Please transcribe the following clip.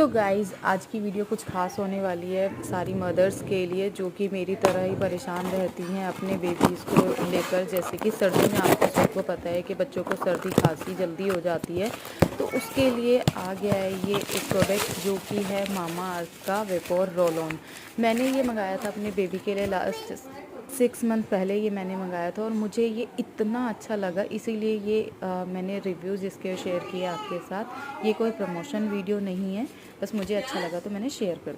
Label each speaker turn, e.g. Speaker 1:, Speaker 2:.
Speaker 1: तो गाइज़ आज की वीडियो कुछ ख़ास होने वाली है सारी मदर्स के लिए जो कि मेरी तरह ही परेशान रहती हैं अपने बेबीज़ को लेकर। जैसे कि सर्दी में आपको सबको पता है कि बच्चों को सर्दी खांसी जल्दी हो जाती है, तो उसके लिए आ गया है ये एक प्रोडक्ट जो कि है मामा अर्थ का वेपोर रोल ऑन। मैंने ये मंगाया था अपने बेबी के लिए लास्ट 6 मंथ पहले ये मैंने मंगाया था और मुझे ये इतना अच्छा लगा, इसीलिए ये मैंने रिव्यूज़ इसके शेयर किए आपके साथ। ये कोई प्रमोशन वीडियो नहीं है, बस मुझे अच्छा लगा तो मैंने शेयर कर